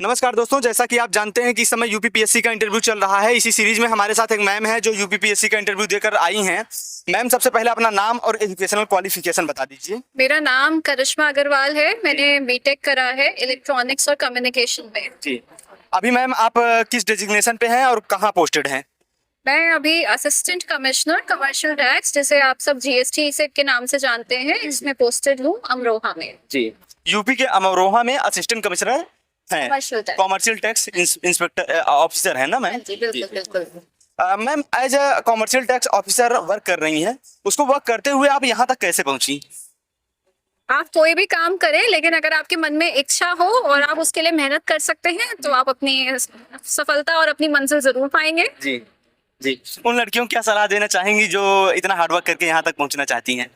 नमस्कार दोस्तों, जैसा कि आप जानते हैं कि इस समय यूपीपीएससी का इंटरव्यू चल रहा है। इसी सीरीज में हमारे साथ एक मैम है जो यूपीपीएससी का इंटरव्यू देकर आई हैं। मैम, सबसे पहले अपना नाम और एजुकेशनल क्वालिफिकेशन बता दीजिए। मेरा नाम करिश्मा अग्रवाल है। मैंने बीटेक करा है इलेक्ट्रॉनिक्स और कम्युनिकेशन में। जी। अभी मैम आप किस डेजिग्नेशन पे हैं और कहाँ पोस्टेड हैं? मैं अभी असिस्टेंट कमिश्नर कमर्शियल टैक्स, जिसे आप सब जीएसटी से के नाम से जानते हैं, इसमें पोस्टेड हूँ अमरोहा में। जी। यूपी के अमरोहा में असिस्टेंट कमिश्नर हैं, कॉमर्शियल टैक्स इंस्पेक्टर ऑफिसर है ना मैम? जी बिल्कुल बिल्कुल। Ma'am, as a commercial tax officer work कर रही हैं, उसको वर्क करते हुए आप यहाँ तक कैसे पहुंची? आप कोई भी काम करें, लेकिन अगर आपके मन में इच्छा हो और आप उसके लिए मेहनत कर सकते हैं तो आप अपनी सफलता और अपनी मंजिल जरूर पाएंगे। जी जी। उन लड़कियों को क्या सलाह देना चाहेंगी जो इतना हार्डवर्क करके यहाँ तक पहुँचना चाहती हैं?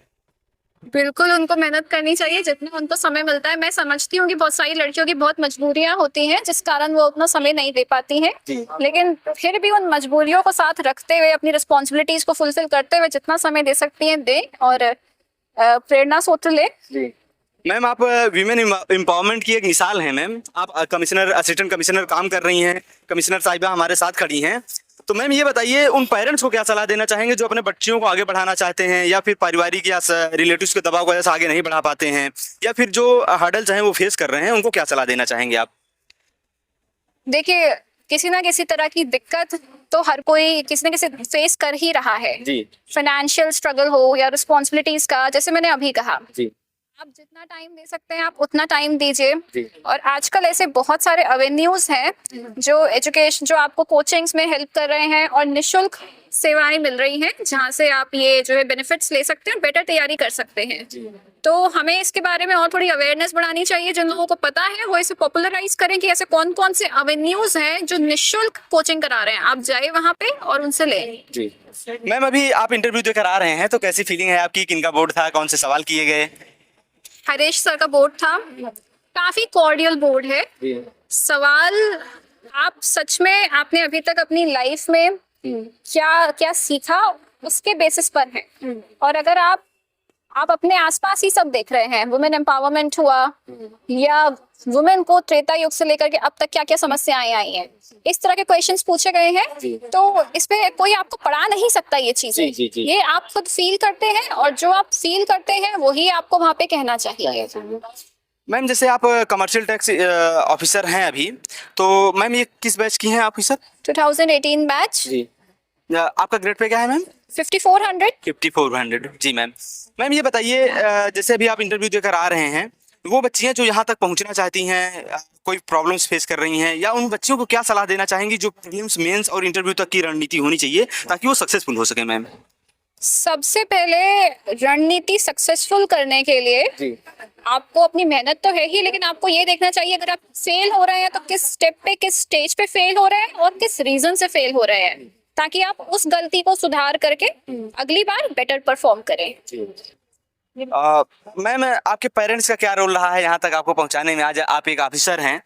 बिल्कुल, उनको मेहनत करनी चाहिए जितना उनको समय मिलता है। मैं समझती हूँ कि बहुत सारी लड़कियों की बहुत मजबूरियां होती हैं जिस कारण वो अपना समय नहीं दे पाती हैं, लेकिन फिर भी उन मजबूरियों को साथ रखते हुए अपनी रिस्पॉन्सिबिलिटीज को फुलफिल करते हुए जितना समय दे सकती हैं दें और प्रेरणा सूत्र ले। मैम, आप वीमेन एम्पावरमेंट की एक मिसाल हैं मैम। आप कमिश्नर असिस्टेंट कमिश्नर काम कर रही हैं, कमिश्नर साहिबा हमारे साथ खड़ी हैं। तो मैम ये बताइए, उन पेरेंट्स को क्या सलाह देना चाहेंगे जो अपने बच्चियों को आगे बढ़ाना चाहते हैं, या फिर पारिवारिक या रिलेटिव्स के दबाव की वजह से आगे नहीं बढ़ा पाते हैं, या फिर जो हर्डल्स हैं वो फेस कर रहे हैं, उनको क्या सलाह देना चाहेंगे आप? देखिए, किसी ना किसी तरह की दिक्कत तो हर कोई किसी न किसी फेस कर ही रहा है। जी। फाइनेंशियल स्ट्रगल हो या रिस्पॉन्सिबिलिटीज का, जैसे मैंने अभी कहा। जी। आप जितना टाइम दे सकते हैं आप उतना टाइम दीजिए। और आजकल ऐसे बहुत सारे अवेन्यूज हैं जो एजुकेशन, जो आपको कोचिंग्स में हेल्प कर रहे हैं और निशुल्क सेवाएं मिल रही हैं जहां से आप ये जो है बेनिफिट्स ले सकते हैं, बेटर तैयारी कर सकते हैं। तो हमें इसके बारे में और थोड़ी अवेयरनेस बढ़ानी चाहिए। जिन लोगों को पता है वो इसे पॉपुलराइज करें कि ऐसे कौन कौन से अवेन्यूज हैं जो निशुल्क कोचिंग करा रहे हैं। आप जाए वहां पे और उनसे लें। जी। मैम, अभी आप इंटरव्यू देकर आ रहे हैं तो कैसी फीलिंग है आपकी? किनका बोर्ड था, कौन से सवाल किए गए? हरीश सर का बोर्ड था। काफी कॉर्डियल बोर्ड है। सवाल, आप सच में आपने अभी तक अपनी लाइफ में क्या क्या सीखा उसके बेसिस पर है। और अगर आप अपने आसपास ही सब देख रहे हैं, वुमेन एम्पावरमेंट हुआ या वुमेन को त्रेता युग से लेकर के अब तक क्या क्या समस्याएं आई हैं, इस तरह के क्वेश्चंस पूछे गए हैं, तो इस पे कोई आपको पढ़ा नहीं सकता ये चीजें। ये आप खुद फील करते हैं और जो आप फील करते हैं वही आपको वहां पे कहना चाहिए। मैम, जैसे आप कमर्शियल टैक्स ऑफिसर हैं अभी, तो मैम ये किस बैच की हैं ऑफिसर? 2018 बैच। जी। आपका ग्रेड पे क्या है मैम? 5400। 5400। जी मैम। मैम ये बताइए, जैसे अभी आप इंटरव्यू देकर आ रहे हैं, वो बच्चियां जो यहाँ तक पहुँचना चाहती हैं, कोई प्रॉब्लम्स फेस कर रही हैं, या उन बच्चियों को क्या सलाह देना चाहेंगी जो प्रीलिम्स, मेंस और इंटरव्यू तक की रणनीति होनी चाहिए ताकि वो सक्सेसफुल हो सके मैम? सबसे पहले रणनीति सक्सेसफुल करने के लिए आपको अपनी मेहनत तो है ही, लेकिन आपको ये देखना चाहिए अगर आप फेल हो रहे हैं तो किस स्टेप पे, किस स्टेज पे फेल हो रहे हैं और किस रीजन से फेल हो रहे हैं, ताकि आप उस गलती को सुधार करके अगली बार बेटर परफॉर्म करें। मैम, आपके पेरेंट्स का क्या रोल रहा है यहाँ तक आपको पहुँचाने में? आज आप एक ऑफिसर हैं,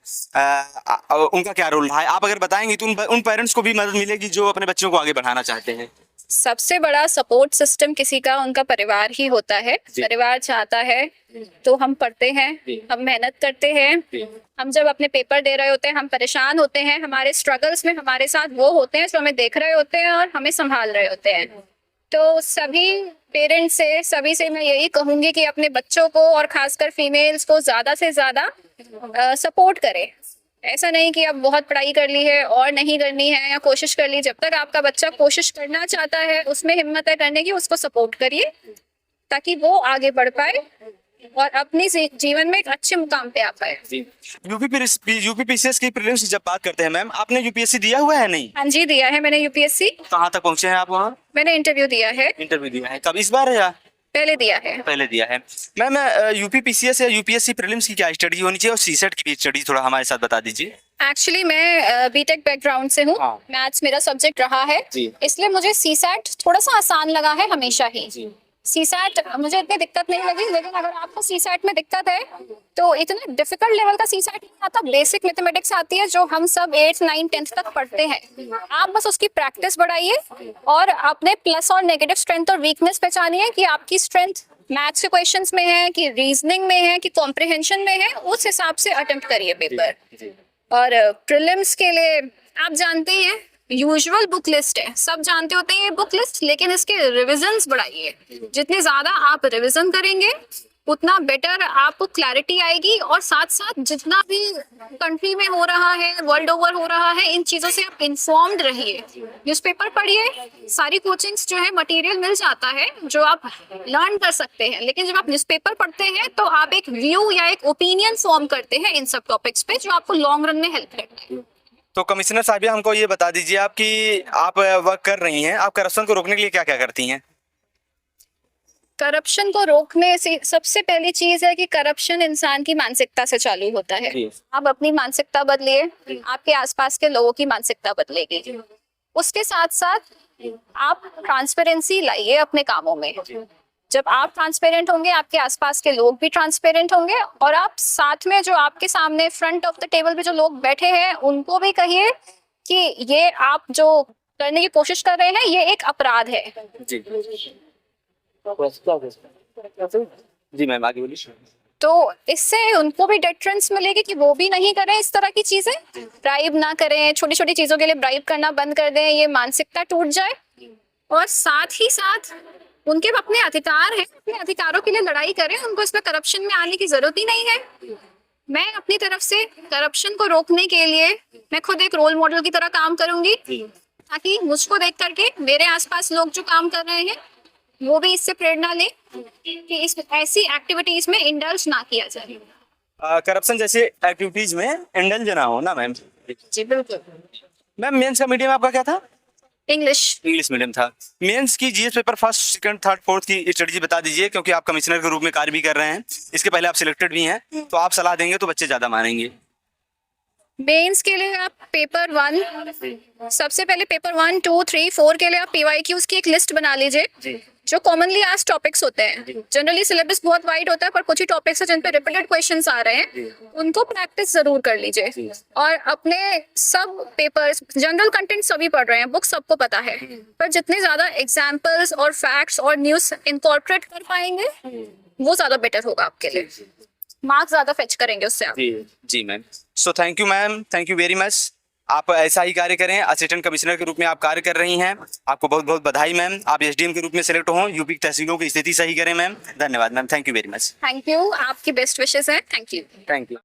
उनका क्या रोल रहा है? आप अगर बताएंगी तो उन पेरेंट्स को भी मदद मिलेगी जो अपने बच्चों को आगे बढ़ाना चाहते हैं। सबसे बड़ा सपोर्ट सिस्टम किसी का उनका परिवार ही होता है। परिवार चाहता है तो हम पढ़ते हैं, हम मेहनत करते हैं। हम जब अपने पेपर दे रहे होते हैं हम परेशान होते हैं, हमारे स्ट्रगल्स में हमारे साथ वो होते हैं जो हमें देख रहे होते हैं और हमें संभाल रहे होते हैं। तो सभी पेरेंट्स से, सभी से मैं यही कहूंगी कि अपने बच्चों को और खासकर फीमेल्स को ज्यादा से ज्यादा सपोर्ट करें। ऐसा नहीं कि अब बहुत पढ़ाई कर ली है और नहीं करनी है, या कोशिश कर ली। जब तक आपका बच्चा कोशिश करना चाहता है, उसमें हिम्मत है करने की, उसको सपोर्ट करिए ताकि वो आगे बढ़ पाए और अपनी जीवन में एक अच्छे मुकाम पे आ पाए। यूपीपीसीएस की प्रीलिम्स जब बात करते हैं मैम, आपने यूपीएससी दिया हुआ है? नहीं। हाँ जी, दिया है मैंने यूपीएससी। कहाँ तक पहुँचे हैं आप वहाँ? मैंने इंटरव्यू दिया है। इंटरव्यू दिया है? कब, इस बार या पहले दिया है? पहले दिया है। मैम, यूपीपीसीएस या यूपीएससी प्रीलिम्स की क्या स्टडी होनी चाहिए और सीसेट की स्टडी थोड़ा हमारे साथ बता दीजिए। एक्चुअली मैं बीटेक बैकग्राउंड से हूँ। मैथ्स मेरा सब्जेक्ट रहा है, इसलिए मुझे सीसैट थोड़ा सा आसान लगा है हमेशा ही। सीसैट मुझे इतनी दिक्कत नहीं लगी, लेकिन अगर आपको सीसैट में दिक्कत है तो इतना डिफिकल्ट लेवल का सीसैट नहीं आता। बेसिक मैथमेटिक्स आती है जो हम सब 8, 9, 10 तक पढ़ते हैं। आप बस उसकी प्रैक्टिस बढ़ाइए और अपने प्लस और नेगेटिव स्ट्रेंथ और वीकनेस पहचानिए कि आपकी स्ट्रेंथ मैथ्स के क्वेश्चंस में है कि रीजनिंग में है कि कॉम्प्रिहेंशन में है, उस हिसाब से अटेम्प्ट करिए पेपर। और प्रीलिम्स के लिए आप जानते हैं यूजुअल बुक लिस्ट है, सब जानते होते हैं ये बुक लिस्ट, लेकिन इसके रिविजन्स बढ़ाइए। जितने ज्यादा आप रिविजन करेंगे उतना बेटर आपको क्लैरिटी आएगी, और साथ साथ जितना भी कंट्री में हो रहा है, वर्ल्ड ओवर हो रहा है, इन चीजों से आप इंफॉर्म्ड रहिए। न्यूज़पेपर पढ़िए, सारी कोचिंग्स जो है मटेरियल मिल जाता है जो आप लर्न कर सकते हैं, लेकिन जब आप न्यूज़पेपर पढ़ते हैं तो आप एक व्यू या एक ओपिनियन फॉर्म करते हैं इन सब टॉपिक्स पे, जो आपको लॉन्ग रन में हेल्प करता है। तो कमिश्नर साहिबा हमको ये बता दीजिए आप कि आप वर्क कर रही हैं, आप करप्शन को रोकने के लिए क्या क्या करती हैं? करप्शन को रोकने से सबसे पहली चीज है कि करप्शन इंसान की मानसिकता से चालू होता है। आप अपनी मानसिकता बदलिए, आपके आसपास के लोगों की मानसिकता बदलेगी। उसके साथ साथ आप ट्रांसपेरेंसी लाइए अपने कामों में। जब आप ट्रांसपेरेंट होंगे, आपके आसपास के लोग भी ट्रांसपेरेंट होंगे, और आप साथ में जो आपके सामने फ्रंट ऑफ द टेबल पे जो लोग बैठे हैं उनको भी कहिए कि ये आप जो करने की कोशिश कर रहे हैं ये एक अपराध है। जी जी मैम, आगे बोलिए। तो इससे उनको भी डिटरेंस मिलेगी कि वो भी नहीं करें इस तरह की चीजें, ब्राइब ना करें, छोटी छोटी चीजों के लिए ब्राइब करना बंद कर दें, ये मानसिकता टूट जाए। और साथ ही साथ उनके अपने अधिकार हैं, अपने अधिकारों के लिए लड़ाई करें, उनको इसमें करप्शन में आने की जरूरत ही नहीं है। मैं अपनी तरफ से करप्शन को रोकने के लिए मैं खुद एक रोल मॉडल की तरह काम करूंगी, ताकि मुझको देख करके मेरे आसपास लोग जो काम कर रहे हैं वो भी इससे प्रेरणा लें कि इस ऐसी एक्टिविटीज में इंडल्ज ना किया जाए। करप्शन जैसे एक्टिविटीज में इंडल्ज ना हो ना मैम। जी बिल्कुल। मैम मेंस का मीडियम आपका क्या था? इंग्लिश मीडियम था। मेंस की GS paper first, second, third, fourth की स्ट्रेटजी बता दीजिए, क्योंकि आप कमिश्नर के रूप में कार्य भी कर रहे हैं, इसके पहले आप सिलेक्टेड भी हैं, तो आप सलाह देंगे तो बच्चे ज्यादा मानेंगे। मेंस के लिए आप पेपर 1, सबसे पहले पेपर 1, 2, 3, 4 के लिए आप PYQs की एक लिस्ट बना लीजिए जो कॉमनली आज टॉपिक्स होते हैं। जनरली सिलेबस बहुत वाइड होता है, पर कुछ ही टॉपिक्स हैं जिन पे रिपीटेड क्वेश्चंस आ रहे हैं, उनको प्रैक्टिस जरूर कर लीजिए। और अपने सब पेपर्स, जनरल कंटेंट सभी पढ़ रहे हैं, बुक सबको पता है, पर जितने ज्यादा एग्जाम्पल्स और फैक्ट्स और न्यूज इनकॉर्पोरेट कर पाएंगे वो ज्यादा बेटर होगा आपके लिए, मार्क्स ज्यादा फेच करेंगे उससे आप। जी ma'am. So thank you ma'am, thank you very much. आप ऐसा ही कार्य करें, असिस्टेंट कमिश्नर के रूप में आप कार्य कर रही हैं, आपको बहुत बहुत बधाई मैम। आप SDM के रूप में सिलेक्ट हों, यूपी की तहसीलों की स्थिति सही करें मैम। धन्यवाद ma'am, thank you very much. Thank you, आपकी बेस्ट विशेस है। Thank you. Thank you.